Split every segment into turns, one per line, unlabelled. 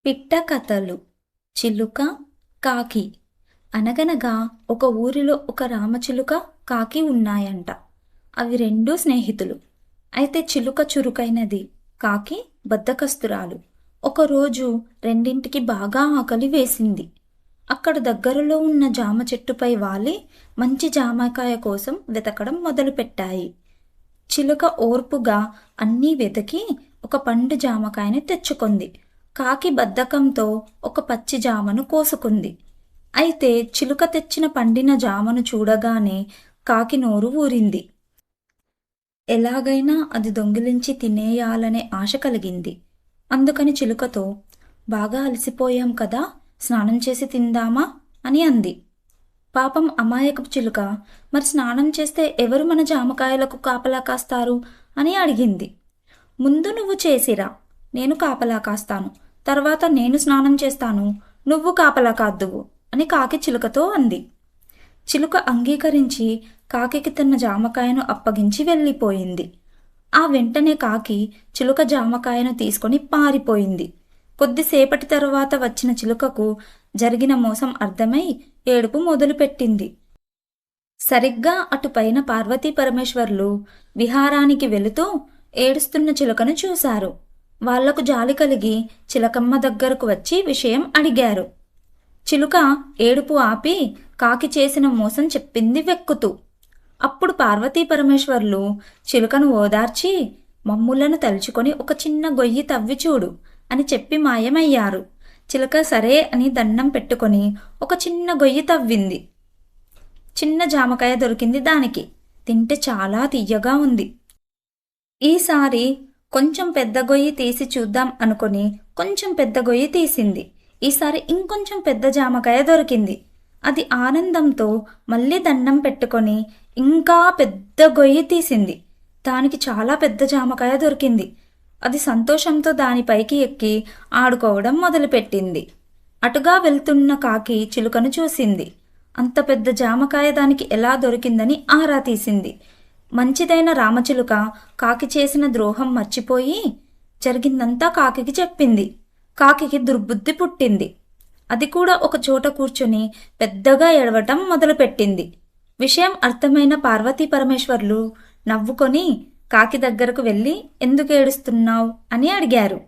పిట్ట కథలు. చిలుక, కాకి. అనగనగా ఒక ఊరిలో ఒక రామచిలుక, కాకి ఉన్నాయంట. అవి రెండూ స్నేహితులు. అయితే చిలుక చురుకైనది, కాకి బద్ధకస్తురాలు. ఒకరోజు రెండింటికి బాగా ఆకలి వేసింది. అక్కడ దగ్గరలో ఉన్న జామ చెట్టుపై వాలి మంచి జామకాయ కోసం వెతకడం మొదలుపెట్టాయి. చిలుక ఓర్పుగా అన్నీ వెతికి ఒక పండు జామకాయని తెచ్చుకుంది. కాకి బద్ధకంతో ఒక పచ్చి జామను కోసుకుంది. అయితే చిలుక తెచ్చిన పండిన జామను చూడగానే కాకి నోరు ఊరింది. ఎలాగైనా అది దొంగిలించి తినేయాలనే ఆశ కలిగింది. అందుకని చిలుకతో, బాగా అలసిపోయాం కదా, స్నానం చేసి తిందామా అని అంది. పాపం అమాయకపు చిలుక, మరి స్నానం చేస్తే ఎవరు మన జామకాయలకు కాపలా కాస్తారు అని అడిగింది. ముందు నువ్వు చేసిరా, నేను కాపలా కాస్తాను, తర్వాత నేను స్నానం చేస్తాను, నువ్వు కాపలా కాద్దువు అని కాకి చిలుకతో అంది. చిలుక అంగీకరించి కాకికి తన జామకాయను అప్పగించి వెళ్ళిపోయింది. ఆ వెంటనే కాకి చిలుక జామకాయను తీసుకొని పారిపోయింది. కొద్దిసేపటి తరువాత వచ్చిన చిలుకకు జరిగిన మోసం అర్థమై ఏడుపు మొదలుపెట్టింది. సరిగ్గా అటుపైన పార్వతీ పరమేశ్వర్లు విహారానికి వెళుతూ ఏడుస్తున్న చిలుకను చూశారు. వాళ్లకు జాలి కలిగి చిలకమ్మ దగ్గరకు వచ్చి విషయం అడిగారు. చిలుక ఏడుపు ఆపి కాకి చేసిన మోసం చెప్పింది వెక్కుతూ. అప్పుడు పార్వతీ పరమేశ్వర్లు చిలుకను ఓదార్చి, మమ్ములను తలుచుకొని ఒక చిన్న గొయ్యి తవ్వి చూడు అని చెప్పి మాయమయ్యారు. చిలుక సరే అని దండం పెట్టుకొని ఒక చిన్న గొయ్యి తవ్వింది. చిన్న జామకాయ దొరికింది దానికి. తింటే చాలా తియ్యగా ఉంది. ఈసారి కొంచెం పెద్ద గొయ్యి తీసి చూద్దాం అనుకుని కొంచెం పెద్ద గొయ్యి తీసింది. ఈసారి ఇంకొంచెం పెద్ద జామకాయ దొరికింది. అది ఆనందంతో మళ్ళీ దండం పెట్టుకొని ఇంకా పెద్ద గొయ్యి తీసింది. దానికి చాలా పెద్ద జామకాయ దొరికింది. అది సంతోషంతో దానిపైకి ఎక్కి ఆడుకోవడం మొదలుపెట్టింది. అటుగా వెళ్తున్న కాకి చిలుకను చూసింది. అంత పెద్ద జామకాయ దానికి ఎలా దొరికిందని ఆరా తీసింది. మంచిదైన రామచిలుక కాకి చేసిన ద్రోహం మర్చిపోయి జరిగిందంతా కాకికి చెప్పింది. కాకికి దుర్బుద్ధి పుట్టింది. అది కూడా ఒక చోట కూర్చొని పెద్దగా ఏడవటం మొదలుపెట్టింది. విషయం అర్థమైన పార్వతీ పరమేశ్వర్లు నవ్వుకొని కాకి దగ్గరకు వెళ్ళి, ఎందుకు ఏడుస్తున్నావు అని అడిగారు.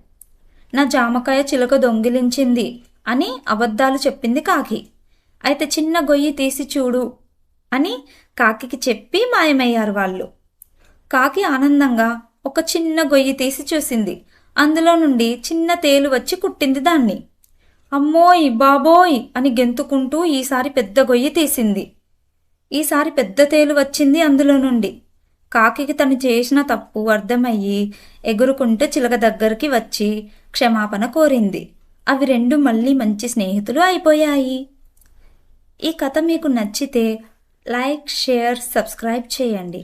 నా జామకాయ చిలుక దొంగిలించింది అని అబద్ధాలు చెప్పింది కాకి. అయితే చిన్న గొయ్యి తీసి చూడు అని కాకికి చెప్పి మాయమయ్యారు వాళ్ళు. కాకి ఆనందంగా ఒక చిన్న గొయ్యి తీసి చూసింది. అందులో నుండి చిన్న తేలు వచ్చి కుట్టింది దాన్ని. అమ్మోయ్ బాబోయ్ అని గెంతుకుంటూ ఈసారి పెద్ద గొయ్యి తీసింది. ఈసారి పెద్ద తేలు వచ్చింది అందులో నుండి. కాకికి తను చేసిన తప్పు అర్థమయ్యి ఎగురుకుంటే చిలక దగ్గరికి వచ్చి క్షమాపణ కోరింది. అవి రెండు మళ్ళీ మంచి స్నేహితులు అయిపోయాయి. ఈ కథ మీకు నచ్చితే లైక్, షేర్, సబ్స్క్రైబ్ చేయండి.